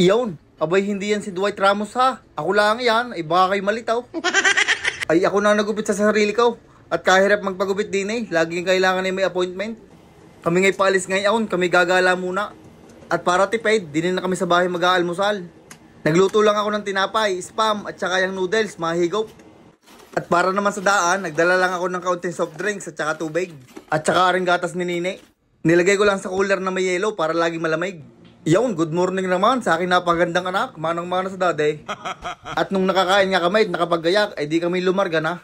Iyon, abay hindi yan si Dwight Ramos ha. Ako lang yan, ay baka kayo malitaw. Ay ako na nagupit sa sarili ko. At kahirap magpagupit din eh, laging kailangan ay may appointment. Kami nga'y paalis ngayon, kami gagala muna. At para tipid, din na kami sa bahay mag-aalmusal. Nagluto lang ako ng tinapay, spam at saka yung noodles, mahigop. At para naman sa daan, nagdala lang ako ng kaunting soft drinks at saka tubig. At saka ring gatas ni Nini. Nilagay ko lang sa cooler na may yelo para laging malamig. Iyon, good morning naman sa akin napagandang anak, manang-mana sa dade. At nung nakakain nga kami at nakapagayak, ay di kami lumarga na.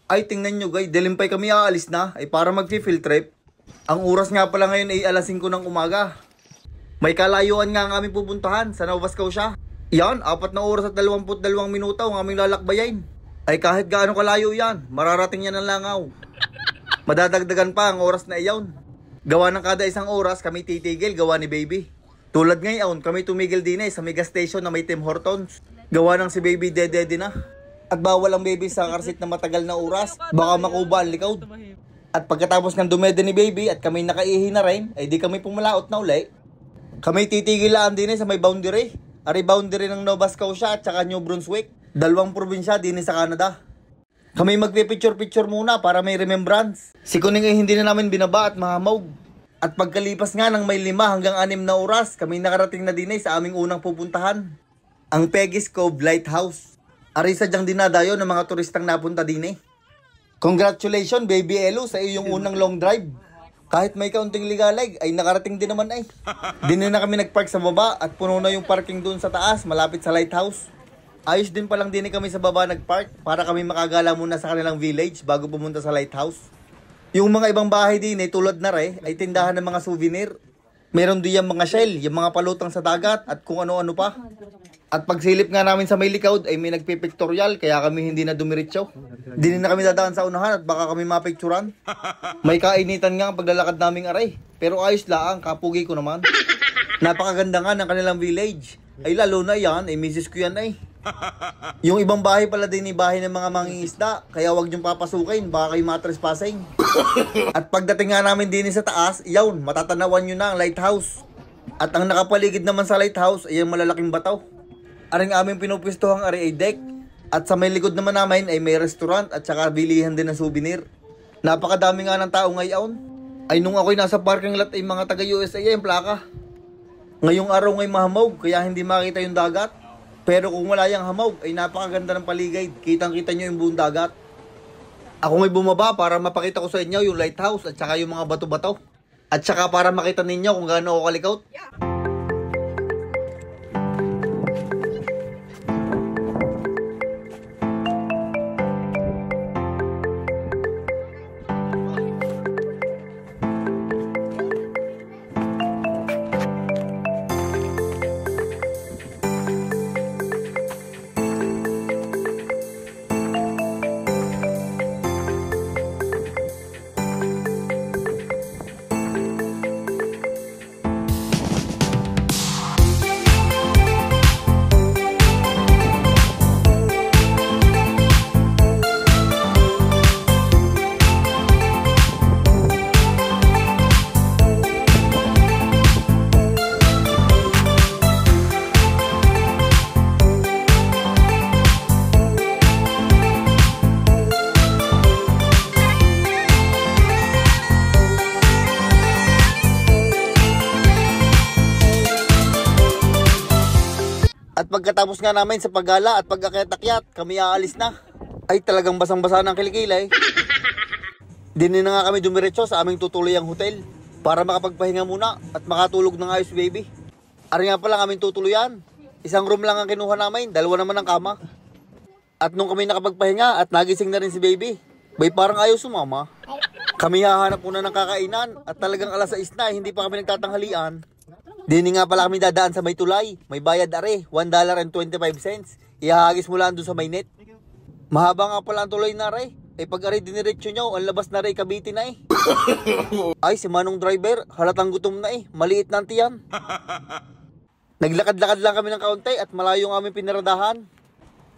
Ay tingnan nyo guys, delimpay kami aalis na, ay para mag-field trip. Ang oras nga pala ngayon ay alas 5 ng umaga. May kalayuan nga ang aming pupuntahan sa Nova Scotia. Yan, 4 na oras at 22 minuto ang aming lalakbayin. Ay kahit gaano kalayo yan, mararating yan ng langaw. Madadagdagan pa ang oras na iyon. Gawa ng kada isang oras kami titigil, gawa ni baby. Tulad ngayon, kami tumigil din sa mega station na may Tim Hortons. Gawa ng si baby dede na. At bawal ang baby sa karsit na matagal na oras, baka makuba ang likod. At pagkatapos ng dumede ni baby at kami nakaihi na rin, ay di kami pumalaot na uli. Kami titigilaan din sa may boundary. Ari boundary ng Nova Scotia at saka New Brunswick. 2 probinsya din sa Canada. Kami magpipicture-picture muna para may remembrance. Si Kuning ay hindi na namin binaba at mahamog. At pagkalipas nga ng may 5 hanggang 6 na oras, kami nakarating na din sa aming unang pupuntahan. Ang Peggy's Cove Lighthouse. Ari sadyang dinadayo ng mga turistang napunta din. Congratulations baby Elo sa iyong unang long drive. Kahit may kaunting ligalig ay nakarating din naman ay. Din na kami nagpark sa baba at puno na yung parking doon sa taas malapit sa lighthouse. Ayos din palang din kami sa baba nagpark para kami makagala muna sa kanilang village bago pumunta sa lighthouse. Yung mga ibang bahay din tulad na ay tindahan ng mga souvenir. Meron din yung mga shell, yung mga palutang sa dagat at kung ano-ano pa. At pagsilip nga namin sa may likod ay may nagpipictorial kaya kami hindi na dumiretso. Di na kami dadaan sa unahan at baka kami mapicturan. May kainitan nga ang paglalakad naming aray. Pero ayos lang, kapugi ko naman. Napakaganda nga ng kanilang village. Ay lalo na yan, ay misis ko yan ay. Yung ibang bahay pala din bahay ng mga mangingisda. Kaya wag niyong papasukin, baka kayo matrespassing. At pagdating nga namin din sa taas, iyon, matatanawan nyo na ang lighthouse. At ang nakapaligid naman sa lighthouse ay yung malalaking bataw. Aring aming pinupwestuhang ari ay deck. At sa may likod naman namin ay may restaurant at saka bilihan din ng souvenir. Napakadami nga ng tao ngayon. Ay nung ako'y nasa parking lot ay mga taga USA yung plaka. Ngayong araw ngay mahamog kaya hindi makita yung dagat. Pero kung wala yung hamog ay napakaganda ng paligid. Kitang kita nyo yung buong dagat. Ako ngay bumaba para mapakita ko sa inyo yung lighthouse at saka yung mga bato-bato. At saka para makita ninyo kung gaano ako kalikot. At pagkatapos nga namin sa paggala at pagkakyat-akyat, kami aalis na. Ay talagang basang-basa ng kilikilay. Din na nga kami dumiretso sa aming tutuluyang hotel para makapagpahinga muna at makatulog ng ayos baby. Ari nga pala aming tutuluyan. Isang room lang ang kinuha namin, 2 naman ang kama. At nung kami nakapagpahinga at nagising na rin si baby, bay parang ayaw sumama. Kami hahanap muna ng kakainan at talagang alas 6 na, hindi pa kami nagtatanghalian. Dini nga pala kami dadaan sa may tulay. May bayad are, $1.25. Ihahagis mo lang doon sa may net. Mahaba nga pala ang tulay na are. Ay pag are diniretso nyo, ang labas na are Cavite na eh. Ay si Manong driver, halatang gutom na eh. Maliit na ang tiyan. Naglakad-lakad lang kami ng kaunti at malayo ang aming pinaradahan.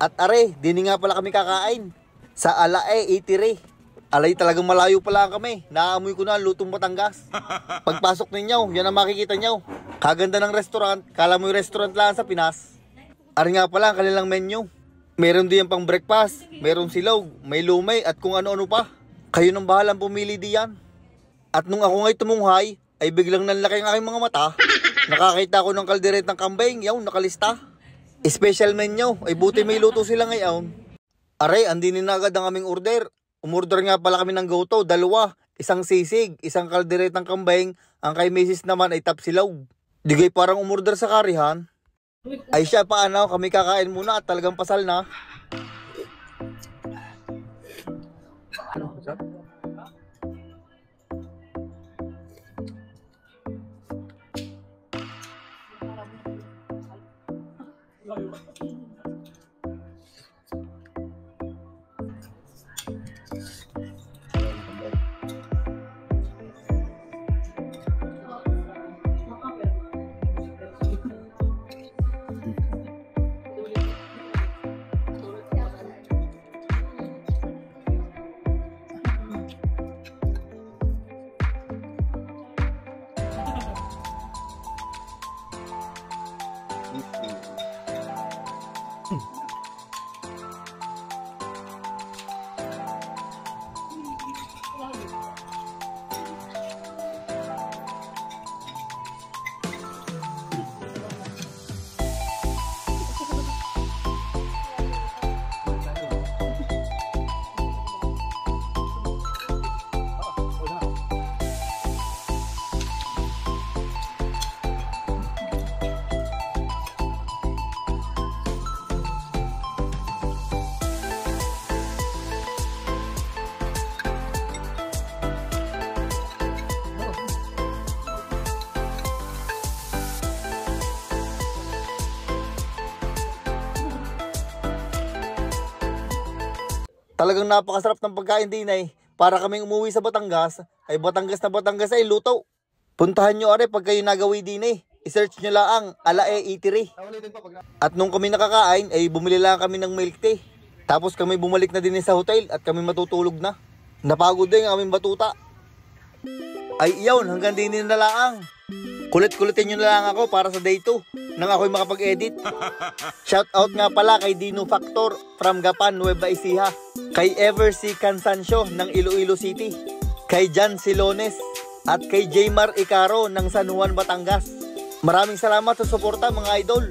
At are, dini nga pala kami kakain. Sa Alae, Itire. Alay talagang malayo pala kami. Naamoy ko na ang lutong Batangas. Pagpasok ninyo, yan ang makikita nyo. Kaganda ng restaurant, kala mo yung restaurant lang sa Pinas. Ari nga pala ang kanilang menu. Meron din pang breakfast, meron silog, may lumay at kung ano-ano pa. Kayo nang bahalang pumili diyan. At nung ako nga'y tumunghay, ay biglang nanlaki ang aking mga mata. Nakakita ko ng kalderetang kambing, yaw, nakalista. Special menu, ay buti may luto sila ngayon. Aray, andinin na agad ang aming order. Umorder nga pala kami ng goto, 2, isang sisig, isang kalderetang kambing, ang kay Mrs. naman ay tapsilaw. Digay parang umorder sa karihan. Ay siya, paano, kami kakain muna at talagang pasal na. Talagang napakasarap ng pagkain din ay. Para kaming umuwi sa Batangas, ay Batangas na Batangas ay luto. Puntahan nyo are pag kayo nagawi din ay. I-search nyo lang Alae Eatery. At nung kami nakakain, ay bumili lang kami ng milk tea. Tapos kami bumalik na din sa hotel at kami matutulog na. Napagod din ang aming batuta. Ay iyon, hanggang din na lang. Kulit-kulitin nyo na lang ako para sa day 2 nang ako'y makapag-edit. Shoutout nga pala kay Dino Factor from Gapan, Nueva Ecija. Kay Eversea Cansancio ng Iloilo City. Kay Jan Silones at kay Jmar Icaro ng San Juan, Batangas. Maraming salamat sa suporta mga idol.